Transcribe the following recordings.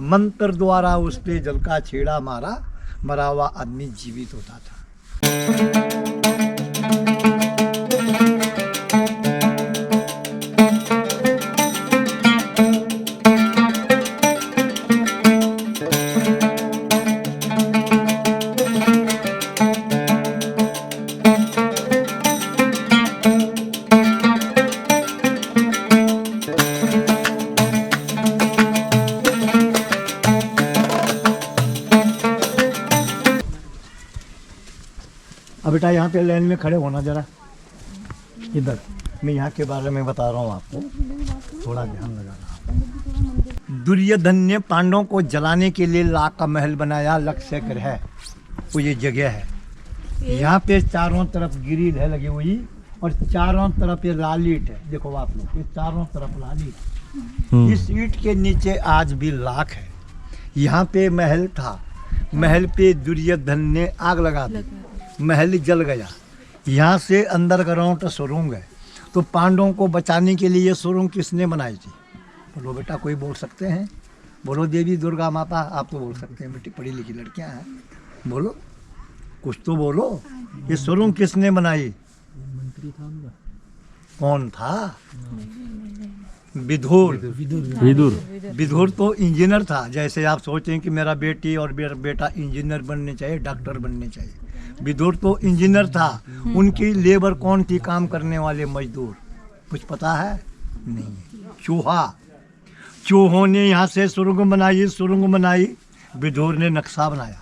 मंत्र द्वारा उस पे जल का छेड़ा मारा, मरा हुआ आदमी जीवित होता था। अब बेटा यहाँ पे लाइन में खड़े होना जरा, इधर मैं यहाँ के बारे में बता रहा हूँ आपको, थोड़ा ध्यान लगाना। दुर्योधन ने पांडवों को जलाने के लिए लाख का महल बनाया, लक्ष्य ग्रह वो ये जगह है। यहाँ पे चारों तरफ गिरिल है लगी हुई और चारों तरफ ये लाल ईंट है, देखो आप लोग ये चारों तरफ लाल ईंट। इस ईंट के नीचे आज भी लाख है। यहाँ पे महल था, महल पे दुर्योधन ने आग लगा दी, महल जल गया। यहाँ से अंडरग्राउंड सुरंग है, तो पांडवों को बचाने के लिए ये सुरंग किसने बनाई थी? बोलो बेटा, कोई बोल सकते हैं? बोलो देवी दुर्गा माता, आप तो बोल सकते हैं, बेटी पढ़ी लिखी लड़कियां हैं, बोलो कुछ तो बोलो। ये सुरंग किसने बनाई? मंत्री था उनका। कौन था? विदुर। विदुर तो इंजीनियर था। जैसे आप सोचें कि मेरा बेटी और मेरा बेटा इंजीनियर बनने चाहिए, डॉक्टर बनने चाहिए, विदुर तो इंजीनियर था। उनकी लेबर कौन थी? काम करने वाले मजदूर। कुछ पता है? नहीं। चूहा, चूहों ने यहाँ से सुरंग बनाई, विदुर ने नक्शा बनाया।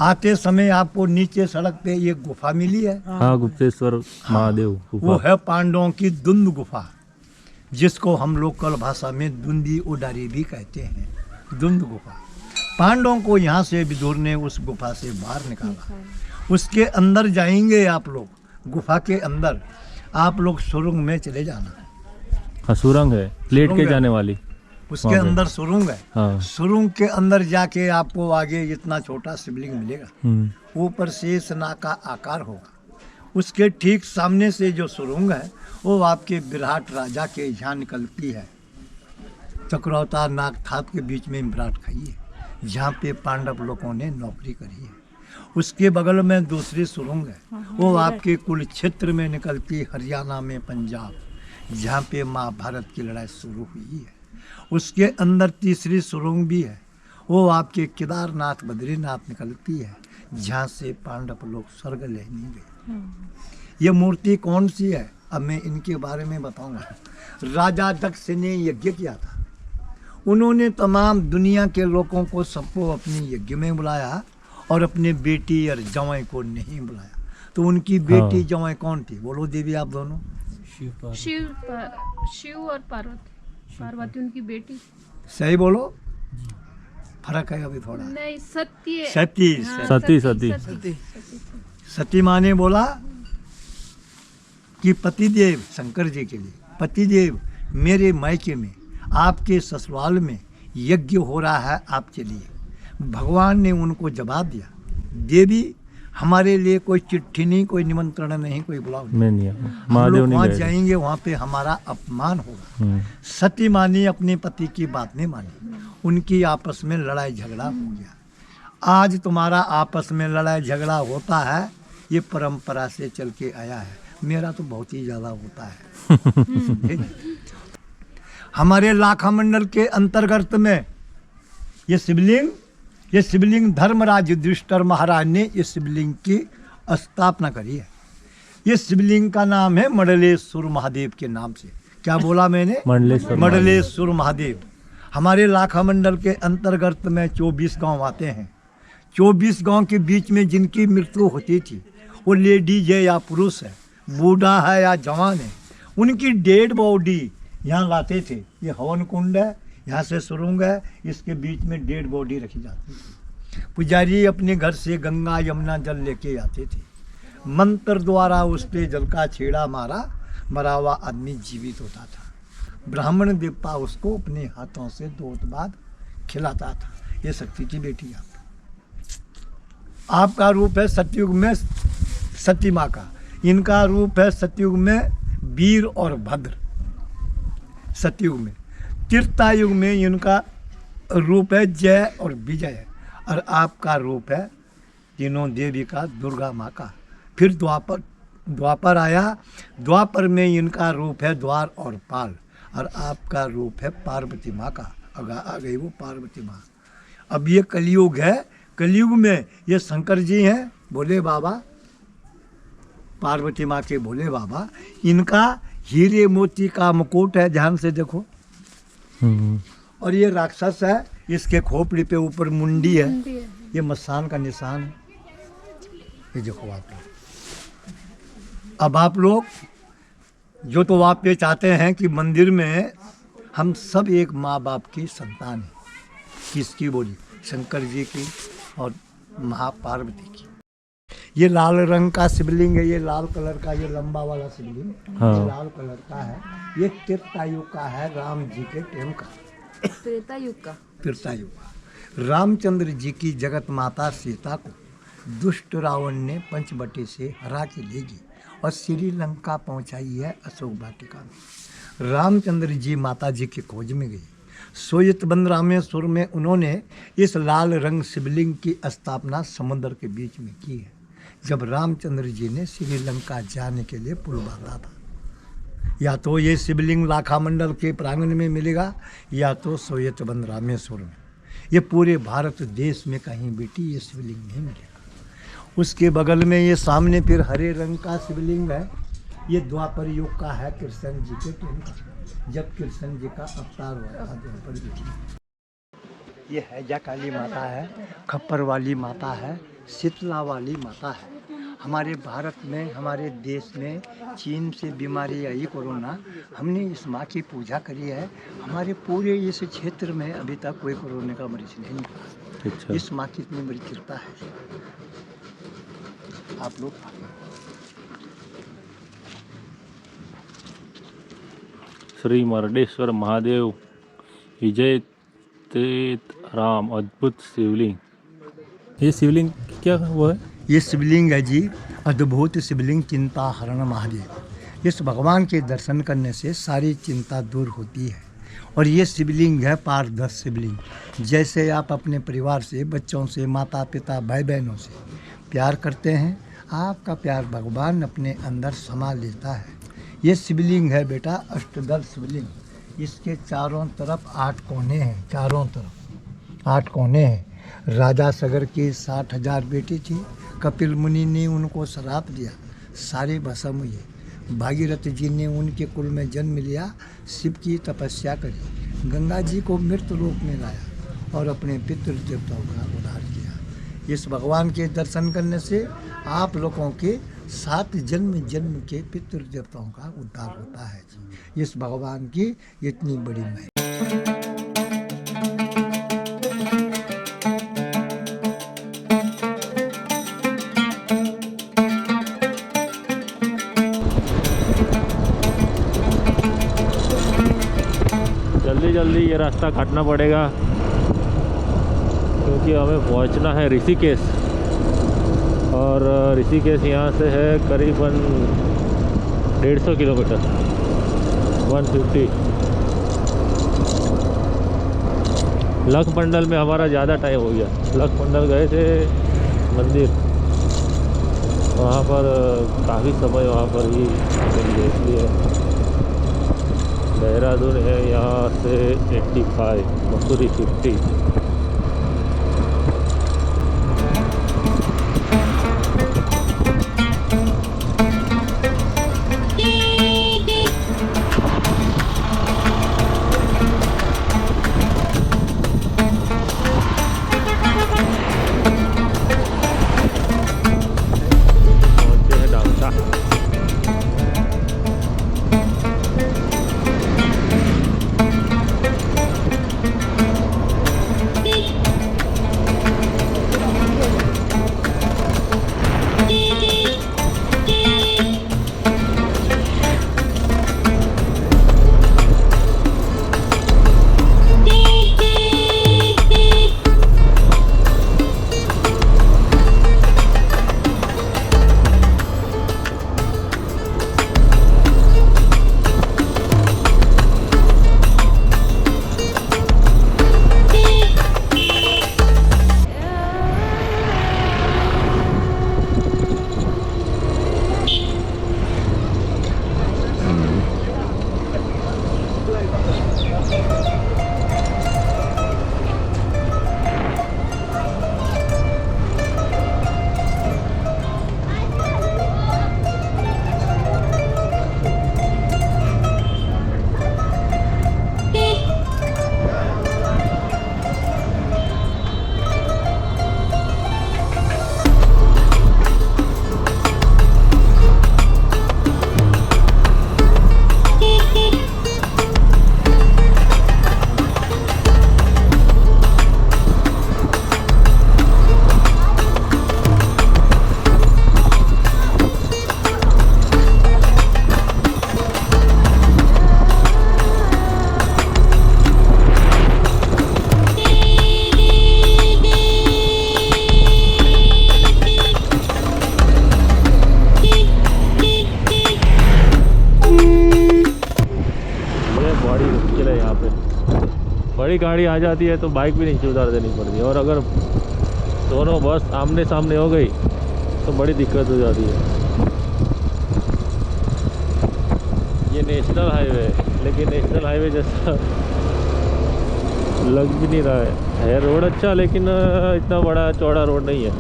आते समय आपको नीचे सड़क पे ये गुफा मिली है, हाँ, गुप्तेश्वर महादेव गुफा। वो है पांडवों की दुंद गुफा, जिसको हम लोकल भाषा में दुंदी उडारी भी कहते हैं। दुंद गुफा। पांडवों को यहाँ से विदुर ने उस गुफा से बाहर निकाला। उसके अंदर जाएंगे आप लोग, गुफा के अंदर आप लोग सुरंग में चले जाना। हाँ, सुरंग है, लेट के जाने वाली, उसके अंदर सुरंग है। हाँ। सुरंग के अंदर जाके आपको आगे इतना छोटा शिवलिंग मिलेगा, ऊपर शेष नाग का आकार होगा। उसके ठीक सामने से जो सुरंग है वो आपके विराट राजा के यहाँ निकलती है। चक्रौता नागथाप के बीच में विराट खाई है, जहाँ पे पांडव लोगों ने नौकरी करी है। उसके बगल में दूसरी सुरंग है, वो आपके कुरुक्षेत्र में निकलती, हरियाणा में पंजाब, जहाँ पे महाभारत की लड़ाई शुरू हुई है। उसके अंदर तीसरी सुरंग भी है, वो आपके केदारनाथ बद्रीनाथ निकलती है, जहाँ से पांडव लोग स्वर्ग लेने गए। ये मूर्ति कौन सी है? अब मैं इनके बारे में बताऊंगा। राजा दक्ष ने यज्ञ किया था, उन्होंने तमाम दुनिया के लोगों को सबको अपने यज्ञ में बुलाया और अपने बेटी और जवाई को नहीं बुलाया। तो उनकी बेटी जवाई कौन थी? बोलो देवी आप दोनों। शिव और पार्वती उनकी बेटी। सही बोलो, फर्क है अभी थोड़ा। नहीं, सती। सती माँ ने बोला कि पतिदेव, शंकर जी के लिए, पतिदेव मेरे मायके में आपके ससुराल में यज्ञ हो रहा है, आप चलिए। भगवान ने उनको जवाब दिया, देवी हमारे लिए कोई चिट्ठी नहीं, कोई निमंत्रण नहीं, कोई बुलाव नहीं, हम लोग वहाँ जाएंगे, वहाँ पे हमारा अपमान होगा। सती माँ ने अपने पति की बात नहीं मानी, उनकी आपस में लड़ाई झगड़ा हो गया। आज तुम्हारा आपस में लड़ाई झगड़ा होता है, ये परंपरा से चल के आया है। मेरा तो बहुत ही ज़्यादा होता है। हमारे लाखा मंडल के अंतर्गत में ये शिवलिंग धर्मराज युधिष्ठिर महाराज ने इस शिवलिंग की स्थापना करी है। ये शिवलिंग का नाम है मंडलेश्वर महादेव के नाम से। क्या बोला मैंने? मंडलेश्वर महादेव। हमारे लाखा मंडल के अंतर्गत में 24 गांव आते हैं। 24 गांव के बीच में जिनकी मृत्यु होती थी, वो लेडीज है या पुरुष है, बूढ़ा है या जवान है, उनकी डेड बॉडी यहाँ लाते थे। ये हवन कुंड है, यहाँ से सुरंग है, इसके बीच में डेड बॉडी रखी जाती थी। पुजारी अपने घर से गंगा यमुना जल लेके आते थे, मंत्र द्वारा उस पे जल का छेड़ा मारा, मरा हुआ आदमी जीवित होता था। ब्राह्मण देवता उसको अपने हाथों से दूध बाद खिलाता था। ये शक्ति की बेटी आपका रूप है सतयुग में सती माँ का, इनका रूप है सतयुग में वीर और भद्र। सतयुग में, त्रेता युग में इनका रूप है जय और विजय, और आपका रूप है तीनों देवी का, दुर्गा माँ का। फिर द्वापर आया, द्वापर में इनका रूप है द्वार और पाल, और आपका रूप है पार्वती माँ का। आ गई वो पार्वती माँ। अब ये कलयुग है, कलयुग में ये शंकर जी हैं भोले बाबा, पार्वती माँ के भोले बाबा। इनका हीरे मोती का मुकुट है, ध्यान से देखो। और ये राक्षस है, इसके खोपड़ी पे ऊपर मुंडी है, ये मसान का निशान है। ये देखो आप लोग। अब आप लोग जो तो आप ये चाहते हैं कि मंदिर में हम सब एक माँ बाप की संतान हैं। किसकी बोली? शंकर जी की और महापार्वती की। ये लाल रंग का शिवलिंग है, ये लाल कलर का, ये लंबा वाला शिवलिंग हाँ। ये लाल कलर का है। ये त्रेतायुग का है, राम जी के टाइम का। त्रेतायुग का। त्रेतायुग का। रामचंद्र जी की जगत माता सीता को दुष्ट रावण ने पंचवटी से हरा के ले गई और श्रीलंका पहुंचाई है अशोक वाटिका में। रामचंद्र जी माता जी की खोज में गई। सोयतबंद रामेश्वर में उन्होंने इस लाल रंग शिवलिंग की स्थापना समुद्र के बीच में की है, जब रामचंद्र जी ने श्रीलंका जाने के लिए पुल बांधा था। या तो ये शिवलिंग लाखा मंडल के प्रांगण में मिलेगा, या तो सोयतबंद रामेश्वर में। ये पूरे भारत देश में कहीं बेटी ये शिवलिंग नहीं मिलेगा। उसके बगल में ये सामने फिर हरे रंग का शिवलिंग है, ये द्वापर युग का है, कृष्ण जी के टाइम का, जब कृष्ण जी का अवतार हुआ था द्वापर युग में। ये हैजा काली माता है, खप्पर वाली माता है, शीतला वाली माता है। हमारे भारत में, हमारे देश में चीन से बीमारी आई कोरोना, हमने इस माँ की पूजा करी है। हमारे पूरे इस क्षेत्र में अभी तक कोई कोरोना का मरीज नहीं निकला। अच्छा। इस माँ की इतनी बड़ी कृपा है। आप लोग श्री मरडेश्वर महादेव विजय तेत राम अद्भुत शिवलिंग। ये शिवलिंग क्या वो है? ये शिवलिंग है जी, अद्भुत शिवलिंग, चिंता हरण महादेव। इस भगवान के दर्शन करने से सारी चिंता दूर होती है। और ये शिवलिंग है पारदर्शी शिवलिंग। जैसे आप अपने परिवार से, बच्चों से, माता पिता, भाई बहनों से प्यार करते हैं, आपका प्यार भगवान अपने अंदर समा लेता है। ये शिवलिंग है बेटा अष्टदल शिवलिंग। इसके चारों तरफ 8 कोने हैं, चारों तरफ 8 कोने हैं। राजा सगर की 60,000 बेटी थी, कपिल मुनि ने उनको श्राप दिया, सारे भस्म हुए। भागीरथ जी ने उनके कुल में जन्म लिया, शिव की तपस्या करी, गंगा जी को मृत रूप में लाया और अपने पितृ देवताओं का उद्धार किया। इस भगवान के दर्शन करने से आप लोगों के 7 जन्म के पितृ देवताओं का उद्धार होता है जी। इस भगवान की इतनी बड़ी महिमा। जल्दी जल्दी ये रास्ता काटना पड़ेगा क्योंकि हमें पहुंचना है ऋषिकेश। और ऋषिकेश यहाँ से है करीबन 150 किलोमीटर, 150। लखमंडल में हमारा ज़्यादा टाइम हो गया। लखमंडल गए थे मंदिर, वहाँ पर काफ़ी समय वहाँ पर ही इसलिए देहरादून है यहाँ से 85, मसूरी 50। बड़ी गाड़ी आ जाती है तो बाइक भी नीचे उतार देनी पड़ती है, और अगर दोनों बस आमने सामने हो गई तो बड़ी दिक्कत हो जाती है। ये नेशनल हाईवे है, लेकिन नेशनल हाईवे जैसा लग भी नहीं रहा है रोड अच्छा, लेकिन इतना बड़ा चौड़ा रोड नहीं है।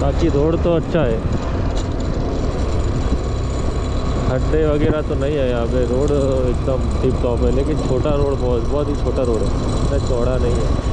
बाकी रोड तो अच्छा है, खड्डे वगैरह तो नहीं है यहाँ पे, रोड एकदम टिप टॉप है, लेकिन छोटा रोड बहुत ही छोटा रोड है, इतना चौड़ा नहीं है।